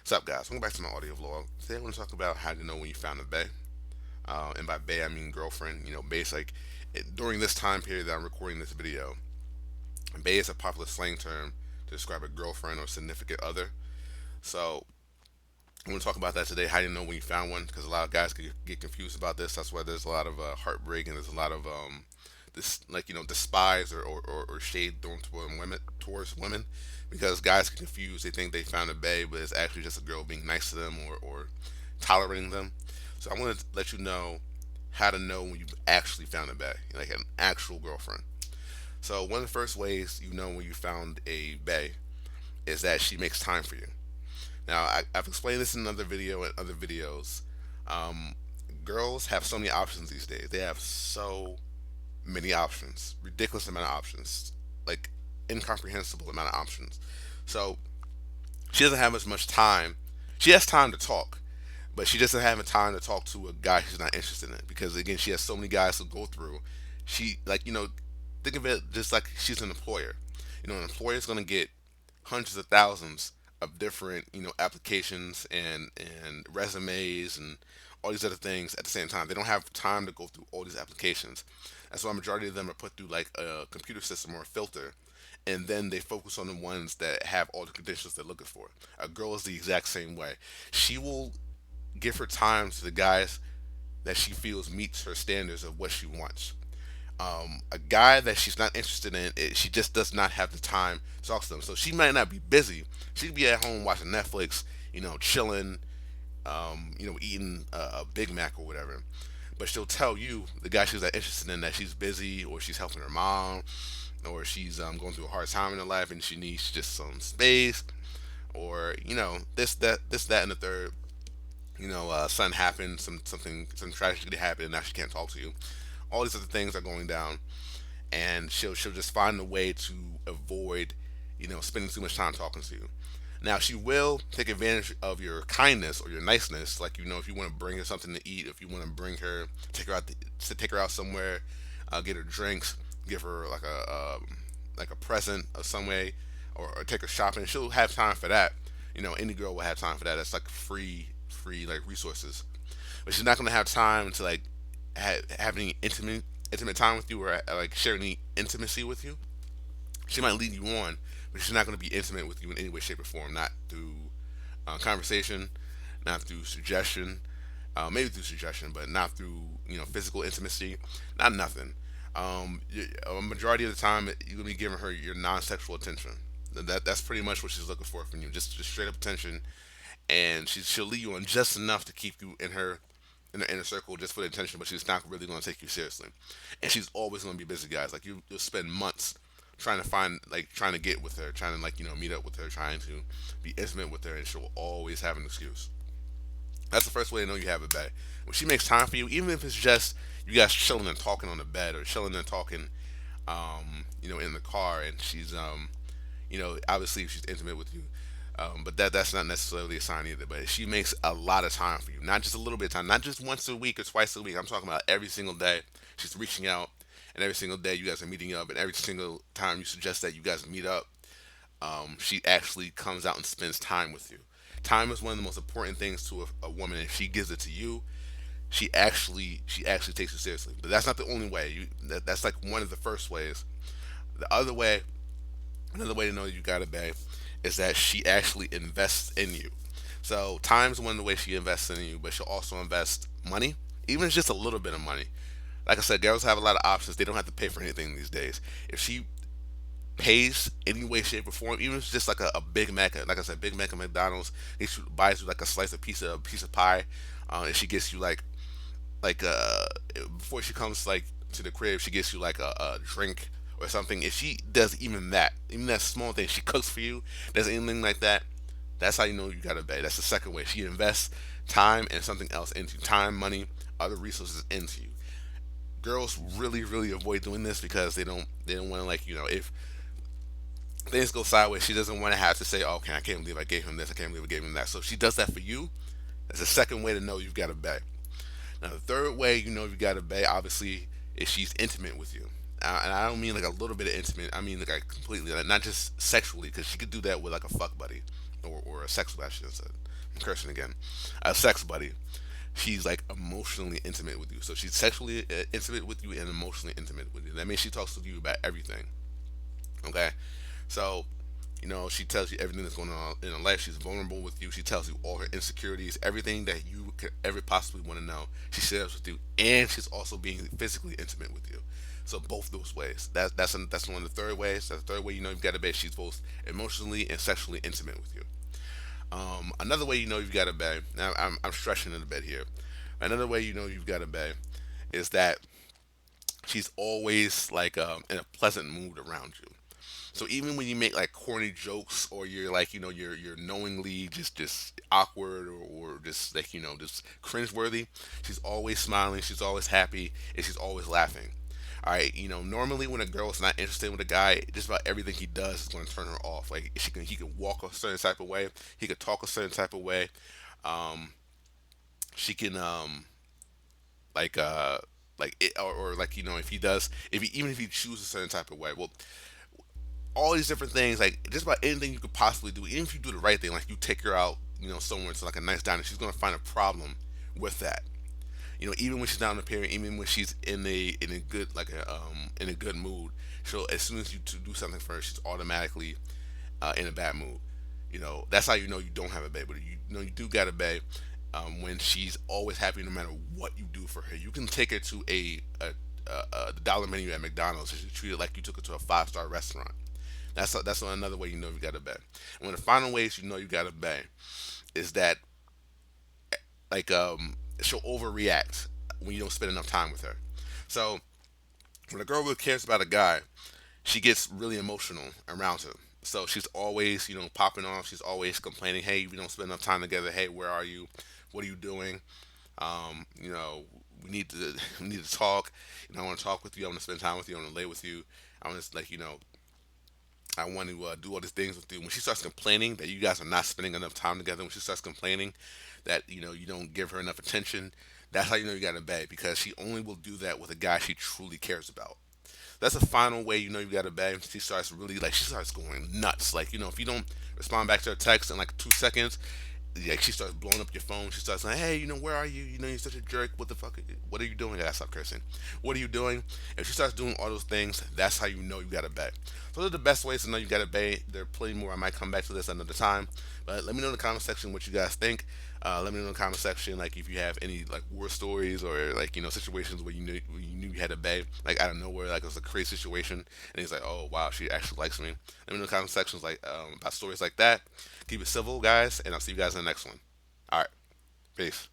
What's up, guys? Welcome back to my audio vlog. Today, I want to talk about how to know when you found a bae. And by bae, I mean girlfriend. Bae is like during this time period that I'm recording this video. Bae is a popular slang term to describe a girlfriend or significant other. So, I want to talk about that today. How do you know when you found one? Because a lot of guys get confused about this. That's why there's a lot of heartbreak and there's a lot of this despise or shade thrown towards women because guys get confused. They think they found a bae, but it's actually just a girl being nice to them or tolerating them. So I want to let you know how to know when you actually found a bae, like an actual girlfriend. So one of the first ways you know when you found a bae is that she makes time for you. Now I've explained this in another video and other videos. Um, Girls have so many options these days. They have so many options, ridiculous amount of options, like incomprehensible amount of options. So she doesn't have as much time. She has time to talk, but she doesn't have time to talk to a guy she's not interested in because again, she has so many guys to go through. She think of it just like she's an employer. An employer is going to get hundreds of thousands of different applications and resumes and all these other things at the same time. They don't have time to go through all these applications. That's why a majority of them are put through like a computer system or a filter, and then they focus on the ones that have all the credentials they're looking for. A girl is the exact same way. She will give her time to the guys that she feels meets her standards of what she wants. A guy that she's not interested in, she just does not have the time to talk to them. So she might not be busy. She could be at home watching Netflix, chilling, eating a Big Mac or whatever. But she'll tell you, the guy she's not interested in, that she's busy or she's helping her mom or she's going through a hard time in her life and she needs just some space or this that and the third. Something happened, some tragedy happened, and now she can't talk to you. All these other things are going down, and she'll just find a way to avoid, spending too much time talking to you. Now she will take advantage of your kindness or your niceness, like if you want to bring her something to eat, if you want to bring her, take her out somewhere, get her drinks, give her like a present of some way, or take her shopping. She'll have time for that. Any girl will have time for that. That's like free like resources. But she's not gonna have time to like have any intimate time with you or like share any intimacy with you. She might lead you on, but she's not gonna be intimate with you in any way, shape, or form. Not through conversation, not through suggestion, maybe through suggestion, but not through physical intimacy. Not nothing. A majority of the time, you're gonna be giving her your non-sexual attention. That's pretty much what she's looking for from you. Just straight up attention, and she'll lead you on just enough to keep you in the inner circle just for the attention, but she's not really going to take you seriously. And she's always going to be busy, guys. Like you'll spend months trying to get with her, trying to meet up with her, trying to be intimate with her, and she'll always have an excuse. That's the first way to know you have a bae. When she makes time for you, even if it's just you guys chilling and talking on the bed or chilling and talking, in the car, and she's obviously if she's intimate with you, but that's not necessarily a sign either. But she makes a lot of time for you, not just a little bit of time, not just once a week or twice a week. I'm talking about every single day. She's reaching out, and every single day you guys are meeting up, and every single time you suggest that you guys meet up, she actually comes out and spends time with you. Time is one of the most important things to a woman. If she gives it to you, she actually takes it seriously. But that's not the only way. That's like one of the first ways. The other way, another way to know you got a bae is that she actually invests in you. So time is one of the ways she invests in you, but she'll also invest money, even if it's just a little bit of money. Like I said, girls have a lot of options. They don't have to pay for anything these days. If she pays any way, shape, or form, even if it's just like a Big Mac, like I said, Big Mac at McDonald's, if she buys you like a slice of piece of pie, and she gets you like before she comes like to the crib, she gets you like a drink or something. If she does even that small thing, she cooks for you, does anything like that, that's how you know you got a bae. That's the second way. She invests time and something else into time, money, other resources into you. Girls really avoid doing this because they don't want to if things go sideways, she doesn't want to have to say, "Oh, okay, I can't believe I gave him this. I can't believe I gave him that." So if she does that for you, that's the second way to know you've got a bae. Now, the third way you know you got a bae, obviously, is she's intimate with you. And I don't mean like a little bit of intimate. I mean completely, like, not just sexually, because she could do that with like a fuck buddy or a sex buddy, I should have said. I'm cursing again, a sex buddy. She's like emotionally intimate with you. So she's sexually intimate with you and emotionally intimate with you. That means she talks to you about everything. Okay, so she tells you everything that's going on in her life. She's vulnerable with you. She tells you all her insecurities, everything that you could ever possibly want to know. She shares with you, and she's also being physically intimate with you. So both those ways. That's one of the third ways. That's the third way you've got a bae. She's both emotionally and sexually intimate with you. Another way you've got a bae. Now I'm stretching it a bit here. Another way you've got a bae is that she's always like in a pleasant mood around you. So even when you make like corny jokes or you're like, you're knowingly just awkward or just like, just cringeworthy, she's always smiling, she's always happy, and she's always laughing. All right, normally when a girl is not interested with a guy, just about everything he does is going to turn her off. Like he can walk a certain type of way, he could talk a certain type of way, um, she can like like it, or like if he does if he even if he chooses a certain type of way, well, all these different things, like just about anything you could possibly do, even if you do the right thing, like you take her out, somewhere to like a nice diner, she's gonna find a problem with that. Even when she's not on the period, even when she's in a good like in a good mood, she'll as soon as you to do something for her, she's automatically in a bad mood. That's how you don't have a babe, but you do got a babe. When she's always happy no matter what you do for her, you can take her to the dollar menu at McDonald's and she treat it like you took her to a 5-star restaurant. That's another way you got a bet. And one of the final ways you got a bet is that like she'll overreact when you don't spend enough time with her. So when a girl really cares about a guy, she gets really emotional around him. So she's always popping off. She's always complaining, "Hey, we don't spend enough time together. Hey, where are you? What are you doing? You know, we need to we need to talk. I want to talk with you. I want to spend time with you. I want to lay with you. I want to I want to do all these things with you." When she starts complaining that you guys are not spending enough time together, when she starts complaining that you don't give her enough attention, that's how you got a bad, because she only will do that with a guy she truly cares about. That's the final way you got a bad. She starts really like she starts going nuts. Like if you don't respond back to her text in like 2 seconds, like she starts blowing up your phone. She starts like, "Hey, where are you? You're such a jerk. What the fuck? What are you doing?" I gotta stop cursing. What are you doing? If she starts doing all those things, that's how you got a bet. So those are the best ways to know you got a bet. There are plenty more. I might come back to this another time, but let me know in the comment section what you guys think. Let me know in the comment section like if you have any like war stories or like situations where you knew you had a babe like out of nowhere, like it was a crazy situation and he's like, "Oh wow, she actually likes me." Let me know in the comment sections like about stories like that. Keep it civil, guys, and I'll see you guys in the next one. All right, peace.